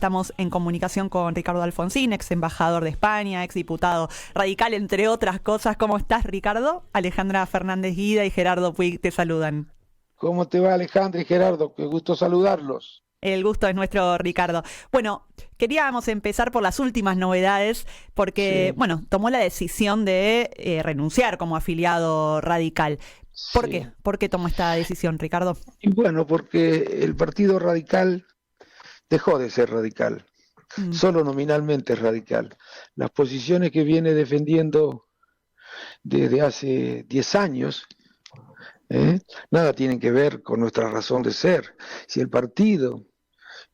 estamos en comunicación con Ricardo Alfonsín, ex embajador de España, ex diputado radical, entre otras cosas. ¿Cómo estás, Ricardo? Alejandra Fernández Guida y Gerardo Puig te saludan. ¿Cómo te va, Alejandra y Gerardo? Qué gusto saludarlos. El gusto es nuestro, Ricardo. Bueno, queríamos empezar por las últimas novedades, porque, Sí, bueno, tomó la decisión de renunciar como afiliado radical. ¿Por sí. qué? ¿Por qué tomó esta decisión, Ricardo? Y bueno, porque el Partido Radical dejó de ser radical, Mm. solo nominalmente es radical. Las posiciones que viene defendiendo desde hace 10 años, ¿eh? Nada tienen que ver con nuestra razón de ser. Si el partido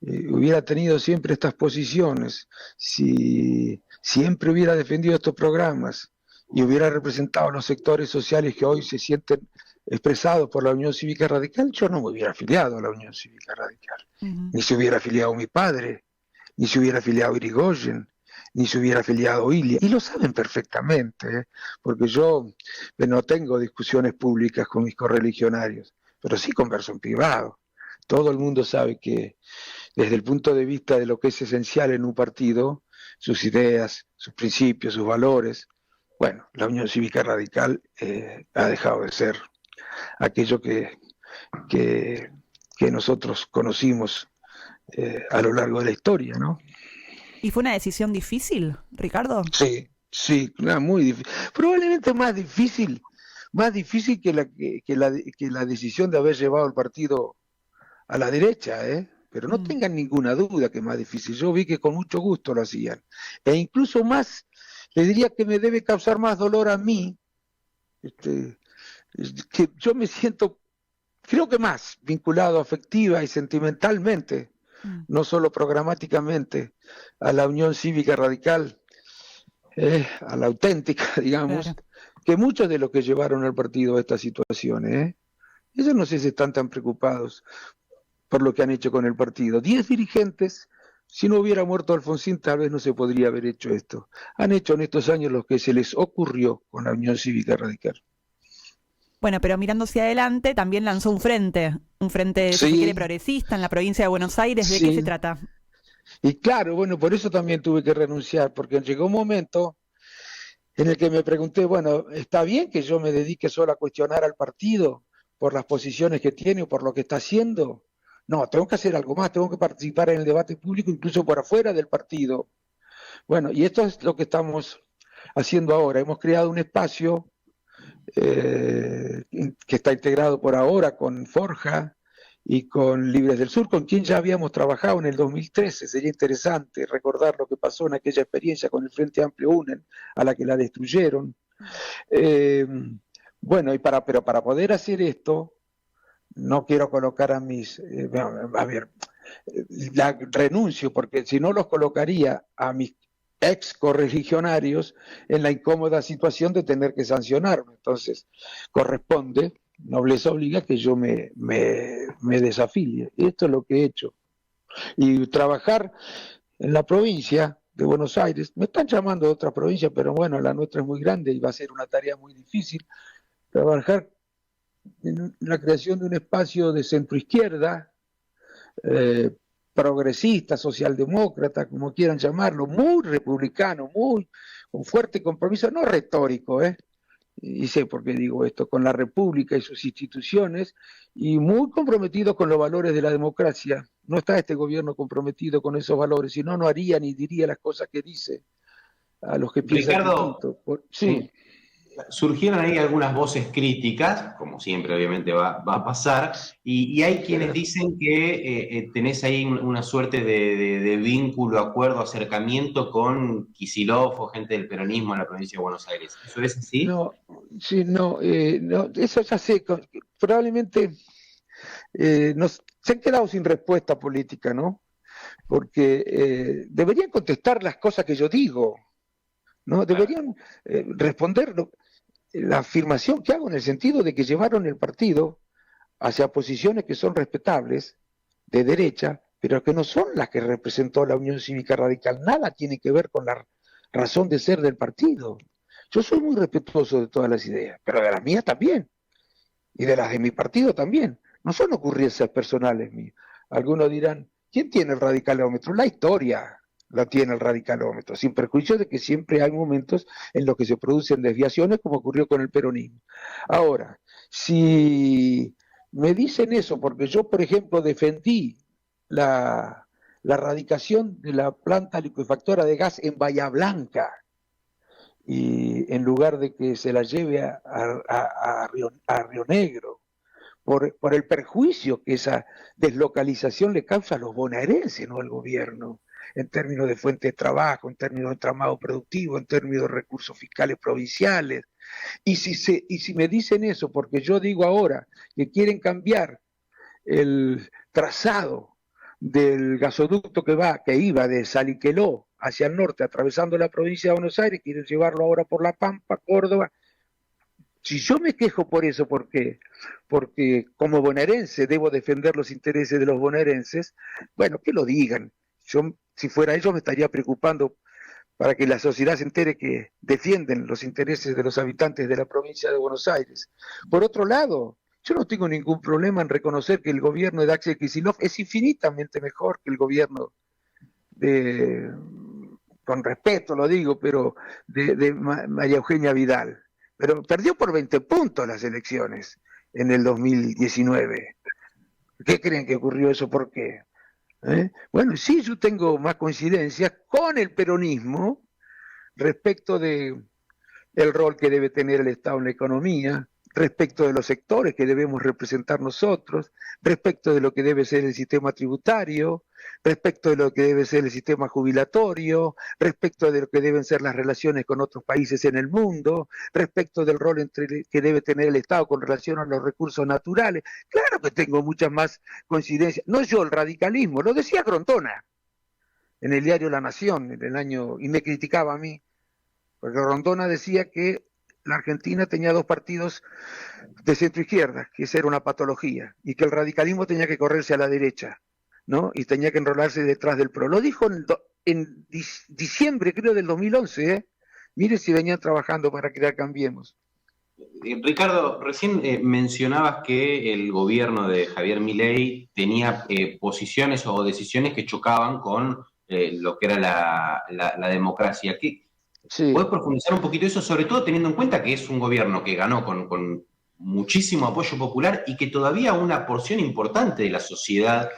hubiera tenido siempre estas posiciones, si siempre hubiera defendido estos programas y hubiera representado a los sectores sociales que hoy se sienten expresados por la Unión Cívica Radical, yo no me hubiera afiliado a la Unión Cívica Radical, Ujú. ni se hubiera afiliado mi padre, ni se hubiera afiliado Irigoyen, ni se hubiera afiliado Ilia, y lo saben perfectamente, porque yo no tengo discusiones públicas con mis correligionarios, pero sí converso en privado. Todo el mundo sabe que desde el punto de vista de lo que es esencial en un partido, sus ideas, sus principios, sus valores, bueno, la Unión Cívica Radical ha dejado de ser aquello que, que nosotros conocimos a lo largo de la historia, ¿no? ¿Y fue una decisión difícil, Ricardo? Sí, sí, muy difícil. Probablemente más difícil que la decisión de haber llevado el partido a la derecha, ¿eh? Pero no Mm. tengan ninguna duda que es más difícil. Yo vi que con mucho gusto lo hacían. E incluso más, le diría que me debe causar más dolor a mí, este, que yo me siento, creo que más vinculado afectiva y sentimentalmente, Mm. no solo programáticamente, a la Unión Cívica Radical, a la auténtica, digamos, Claro. que muchos de los que llevaron al partido a estas situaciones, ¿eh? Ellos no sé si están tan preocupados por lo que han hecho con el partido. 10 dirigentes, si no hubiera muerto Alfonsín, tal vez no se podría haber hecho esto. Han hecho en estos años lo que se les ocurrió con la Unión Cívica Radical. Bueno, pero mirando hacia adelante, también lanzó un frente, si se quiere, Sí, progresista en la provincia de Buenos Aires. ¿De qué se sí. trata? Y claro, bueno, por eso también tuve que renunciar, porque llegó un momento en el que me pregunté, bueno, ¿está bien que yo me dedique solo a cuestionar al partido por las posiciones que tiene o por lo que está haciendo? No, tengo que hacer algo más, tengo que participar en el debate público, incluso por afuera del partido. Bueno, y esto es lo que estamos haciendo ahora. Hemos creado un espacio que está integrado por ahora con Forja y con Libres del Sur, con quien ya habíamos trabajado en el 2013. Sería interesante recordar lo que pasó en aquella experiencia con el Frente Amplio UNEN, a la que la destruyeron. Eh, bueno, pero para poder hacer esto, no quiero colocar a mis, a ver, renuncio, porque si no los colocaría a mis ex correligionarios en la incómoda situación de tener que sancionarme. Entonces, corresponde, nobleza obliga, que yo me desafilie. Esto es lo que he hecho. Y trabajar en la provincia de Buenos Aires, me están llamando de otra provincia, pero bueno, la nuestra es muy grande y va a ser una tarea muy difícil. Trabajar en la creación de un espacio de centroizquierda, eh, progresista, socialdemócrata, como quieran llamarlo, muy republicano, muy con fuerte compromiso, no retórico, y sé por qué digo esto, con la República y sus instituciones, y muy comprometido con los valores de la democracia. No está este gobierno comprometido con esos valores, si no, no haría ni diría las cosas que dice a los que piensan Ricardo, distinto. Sí, surgieron ahí algunas voces críticas, como siempre obviamente va a pasar, y hay quienes dicen que tenés ahí una suerte de vínculo, acuerdo, acercamiento con Kicillof o gente del peronismo en la provincia de Buenos Aires. ¿Eso es así? no, sí, no, no, eso ya sé, probablemente se han quedado sin respuesta política, ¿no? Porque deberían contestar las cosas que yo digo, ¿no? Claro. Deberían responder la afirmación que hago en el sentido de que llevaron el partido hacia posiciones que son respetables, de derecha, pero que no son las que representó la Unión Cívica Radical. Nada tiene que ver con la razón de ser del partido. Yo soy muy respetuoso de todas las ideas, pero de las mías también, y de las de mi partido también. No son ocurrencias personales mías. Algunos dirán, ¿Quién tiene el radicalómetro? La historia la tiene el radicalómetro, sin perjuicio de que siempre hay momentos en los que se producen desviaciones, como ocurrió con el peronismo. Ahora, si me dicen eso, porque yo, por ejemplo, defendí la radicación de la planta liquefactora de gas en Bahía Blanca, y en lugar de que se la lleve a Río Negro, por el perjuicio que esa deslocalización le causa a los bonaerenses, no al gobierno, en términos de fuente de trabajo, en términos de entramado productivo, en términos de recursos fiscales provinciales. Y si me dicen eso, porque yo digo ahora que quieren cambiar el trazado del gasoducto que iba de Saliqueló hacia el norte, atravesando la provincia de Buenos Aires, quieren llevarlo ahora por La Pampa, Córdoba. Si yo me quejo por eso, ¿por qué? Porque como bonaerense debo defender los intereses de los bonaerenses, bueno, que lo digan. Yo, si fuera ellos, me estaría preocupando para que la sociedad se entere que defienden los intereses de los habitantes de la provincia de Buenos Aires. Por otro lado, yo no tengo ningún problema en reconocer que el gobierno de Axel Kicillof es infinitamente mejor que el gobierno de, con respeto lo digo, pero de María Eugenia Vidal. Pero perdió por 20 puntos las elecciones en el 2019. ¿Qué creen que ocurrió eso? ¿Por qué? Bueno, sí, yo tengo más coincidencias con el peronismo respecto de el rol que debe tener el Estado en la economía, respecto de los sectores que debemos representar nosotros, respecto de lo que debe ser el sistema tributario, respecto de lo que debe ser el sistema jubilatorio, respecto de lo que deben ser las relaciones con otros países en el mundo, respecto del rol que debe tener el Estado con relación a los recursos naturales. Claro que tengo muchas más coincidencias. No yo, el radicalismo, lo decía Grondona en el diario La Nación en el año, y me criticaba a mí, porque Grondona decía que la Argentina tenía dos partidos de centro izquierda, que esa era una patología, y que el radicalismo tenía que correrse a la derecha, ¿no? Y tenía que enrolarse detrás del PRO. Lo dijo en diciembre, creo, del 2011, ¿eh? Mire si venían trabajando para crear Cambiemos. Ricardo, recién mencionabas que el gobierno de Javier Milei tenía posiciones o decisiones que chocaban con lo que era la democracia. Sí. ¿Puedes profundizar un poquito eso, sobre todo teniendo en cuenta que es un gobierno que ganó con muchísimo apoyo popular y que todavía una porción importante de la sociedad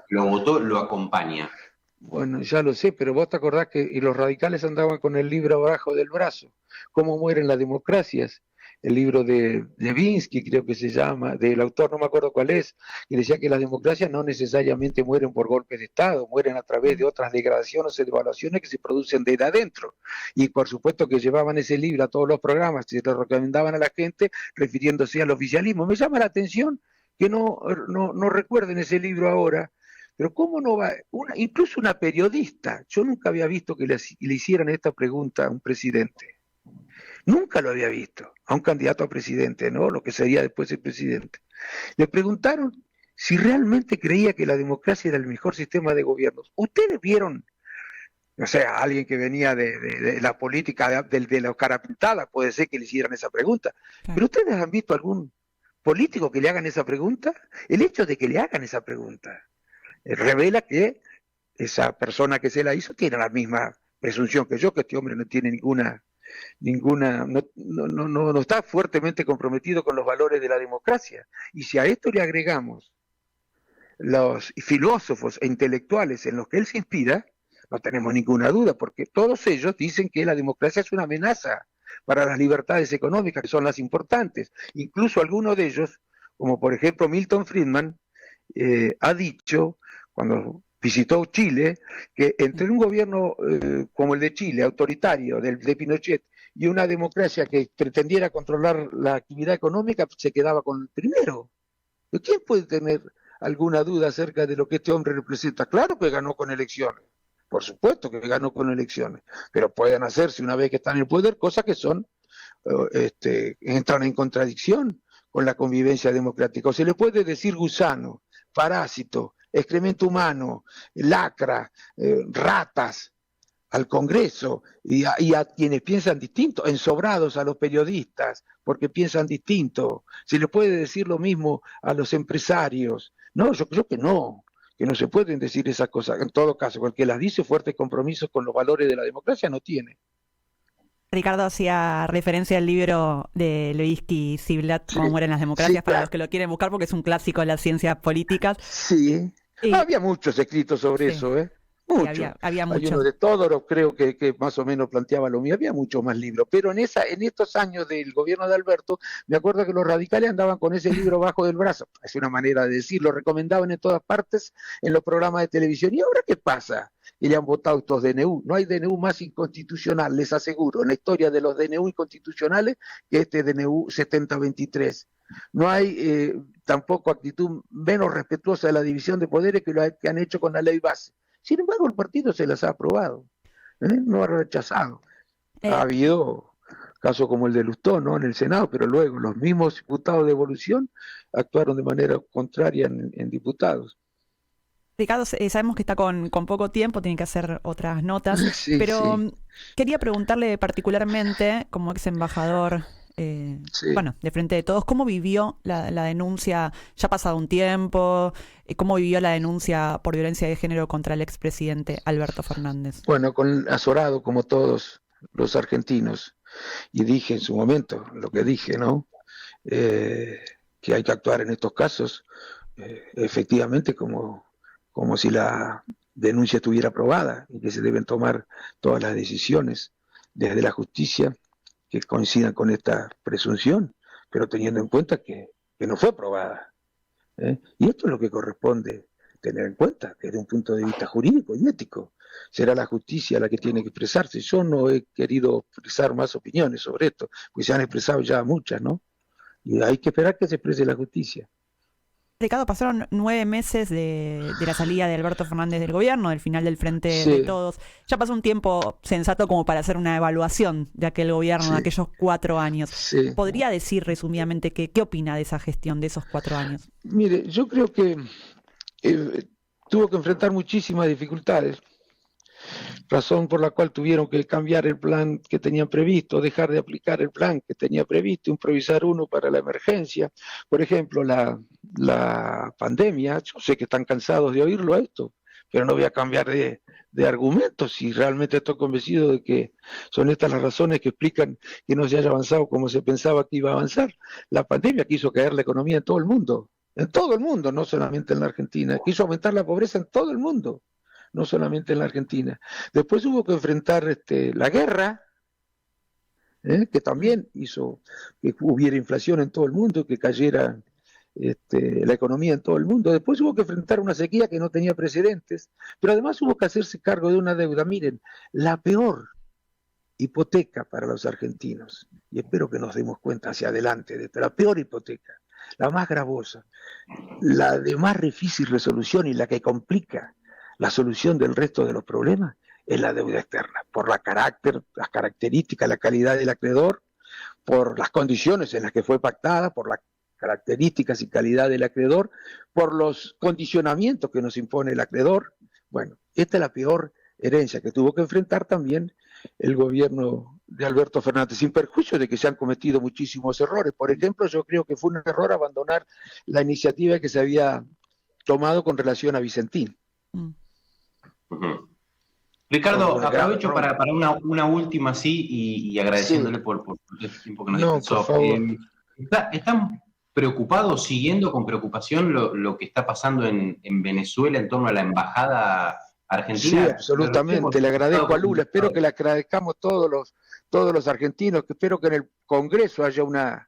lo votó, lo acompaña? Bueno, ya lo sé, pero vos te acordás que los radicales andaban con el libro abajo del brazo. ¿Cómo mueren las democracias? El libro de Levinsky, creo que se llama, del autor no me acuerdo cuál es, y decía que las democracias no necesariamente mueren por golpes de Estado, mueren a través de otras degradaciones o devaluaciones que se producen desde adentro. Y por supuesto que llevaban ese libro a todos los programas, se lo recomendaban a la gente refiriéndose al oficialismo. Me llama la atención que no recuerden ese libro ahora. Pero ¿cómo no va? Incluso una periodista, yo nunca había visto que le hicieran esta pregunta a un presidente. Nunca lo había visto, a un candidato a presidente, ¿no? Lo que sería después el presidente. Le preguntaron si realmente creía que la democracia era el mejor sistema de gobierno. ¿Ustedes vieron, o sea, alguien que venía de la política de la cara pintada, puede ser que le hicieran esa pregunta, pero ustedes han visto algún político que le hagan esa pregunta? El hecho de que le hagan esa pregunta revela que esa persona que se la hizo tiene la misma presunción que yo, que este hombre no tiene no está fuertemente comprometido con los valores de la democracia. Y si a esto le agregamos los filósofos e intelectuales en los que él se inspira, no tenemos ninguna duda, porque todos ellos dicen que la democracia es una amenaza para las libertades económicas, que son las importantes. Incluso algunos de ellos, como por ejemplo Milton Friedman, ha dicho, cuando visitó Chile, que entre un gobierno como el de Chile, autoritario, de Pinochet, y una democracia que pretendiera controlar la actividad económica, se quedaba con el primero. ¿Quién puede tener alguna duda acerca de lo que este hombre representa? Claro que ganó con elecciones, por supuesto que ganó con elecciones, pero pueden hacerse una vez que están en el poder cosas que son entran en contradicción con la convivencia democrática. O se le puede decir gusano, parásito, excremento humano, lacra, ratas al Congreso y a quienes piensan distinto, ensobrados a los periodistas porque piensan distinto. Se le puede decir lo mismo a los empresarios. No, yo creo que no, que no se pueden decir esas cosas. En todo caso, el que las dice fuertes compromisos con los valores de la democracia no tiene. Ricardo hacía referencia al libro de Levinsky Ziblatt, Cómo mueren las democracias, sí, para claro. los que lo quieren buscar, porque es un clásico de las ciencias políticas. Sí, había muchos escritos sobre sí, eso, ¿eh? sí, Mucho. había Hay uno muchos. de Todorov, creo que más o menos planteaba lo mismo. Había muchos más libros. Pero en estos años del gobierno de Alberto, me acuerdo que los radicales andaban con ese libro bajo del brazo. Es una manera de decirlo. Recomendaban en todas partes, en los programas de televisión. ¿Y ahora qué pasa? Y le han votado estos DNU. No hay DNU más inconstitucional, les aseguro, en la historia de los DNU inconstitucionales, que este DNU 7023. No hay tampoco actitud menos respetuosa de la división de poderes que han hecho con la ley base. Sin embargo, el partido se las ha aprobado, no ha rechazado. Ha habido casos como el de Lustó, ¿no? En el Senado, pero luego los mismos diputados de Evolución actuaron de manera contraria en diputados. Ricardo, sabemos que está con poco tiempo, tiene que hacer otras notas, Sí, pero sí. quería preguntarle particularmente, como ex embajador, Sí. bueno, de Frente de Todos, ¿cómo vivió la denuncia? Ya ha pasado un tiempo, ¿cómo vivió la denuncia por violencia de género contra el expresidente Alberto Fernández? Bueno, azorado como todos los argentinos, y dije en su momento lo que dije, ¿no? Que hay que actuar en estos casos efectivamente como si la denuncia estuviera aprobada y que se deben tomar todas las decisiones desde la justicia que coincidan con esta presunción, pero teniendo en cuenta que no fue aprobada. Y esto es lo que corresponde tener en cuenta desde un punto de vista jurídico y ético. Será la justicia la que tiene que expresarse. Yo no he querido expresar más opiniones sobre esto, porque se han expresado ya muchas, ¿no? Y hay que esperar que se exprese la justicia. Ricardo, pasaron 9 meses de la salida de Alberto Fernández del gobierno, del final del Frente de Sí, Todos. Ya pasó un tiempo sensato como para hacer una evaluación de aquel gobierno, de sí, aquellos 4 años. sí. ¿Podría decir resumidamente qué opina de esa gestión de esos 4 años? Mire, yo creo que tuvo que enfrentar muchísimas dificultades, razón por la cual tuvieron que cambiar el plan que tenían previsto, dejar de aplicar el plan que tenía previsto, improvisar uno para la emergencia. Por ejemplo, la pandemia, yo sé que están cansados de oírlo a esto, pero no voy a cambiar de argumentos y realmente estoy convencido de que son estas las razones que explican que no se haya avanzado como se pensaba que iba a avanzar. La pandemia quiso caer la economía en todo el mundo, no solamente en la Argentina, quiso aumentar la pobreza en todo el mundo, no solamente en la Argentina. Después hubo que enfrentar la guerra, que también hizo que hubiera inflación en todo el mundo, que cayera la economía en todo el mundo. Después hubo que enfrentar una sequía que no tenía precedentes, pero además hubo que hacerse cargo de una deuda. Miren, la peor hipoteca para los argentinos, y espero que nos demos cuenta hacia adelante de esto, la peor hipoteca, la más gravosa, la de más difícil resolución y la que complica la solución del resto de los problemas, es la deuda externa, por las características, la calidad del acreedor, por las condiciones en las que fue pactada, por las características y calidad del acreedor, por los condicionamientos que nos impone el acreedor. Bueno, esta es la peor herencia que tuvo que enfrentar también el gobierno de Alberto Fernández, sin perjuicio de que se han cometido muchísimos errores. Por ejemplo, yo creo que fue un error abandonar la iniciativa que se había tomado con relación a Vicentín. Mm. Uh-huh. Ricardo, aprovecho para una última así y agradeciéndole Sí. por el tiempo que nos No, dispensó. por favor. ¿Están preocupados, siguiendo con preocupación lo que está pasando en Venezuela en torno a la embajada argentina? Sí, absolutamente. Le agradezco a Lula. Espero que le agradezcamos todos los argentinos. Que espero que en el Congreso haya una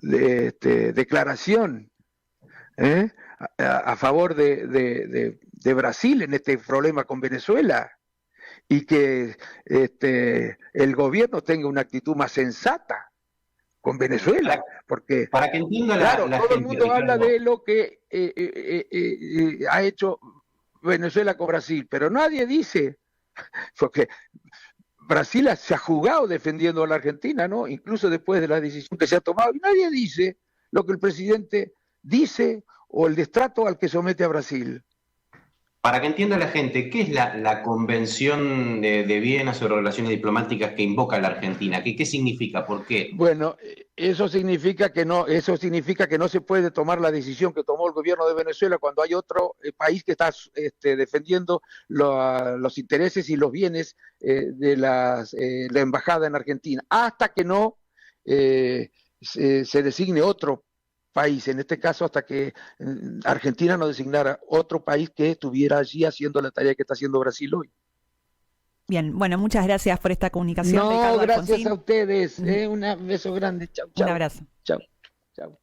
declaración a favor de Brasil en este problema con Venezuela, y que el gobierno tenga una actitud más sensata con Venezuela, porque para que entienda claro, la todo gente, el mundo Ricardo, habla de lo que ha hecho Venezuela con Brasil, pero nadie dice, porque Brasil se ha jugado defendiendo a la Argentina, ¿no? Incluso después de la decisión que se ha tomado, y nadie dice lo que el presidente dice o el destrato al que somete a Brasil. Para que entienda la gente, ¿qué es la Convención de Viena sobre Relaciones Diplomáticas que invoca la Argentina? ¿Qué significa? ¿Por qué? Bueno, eso significa que no se puede tomar la decisión que tomó el gobierno de Venezuela cuando hay otro país que está defendiendo los intereses y los bienes de la embajada en Argentina, hasta que no se designe otro país, en este caso hasta que Argentina no designara otro país que estuviera allí haciendo la tarea que está haciendo Brasil hoy. Bien, bueno, muchas gracias por esta comunicación, No, Ricardo gracias Alfonsín. a ustedes. Un beso grande. Chau, Un chau. abrazo. Chau, chau.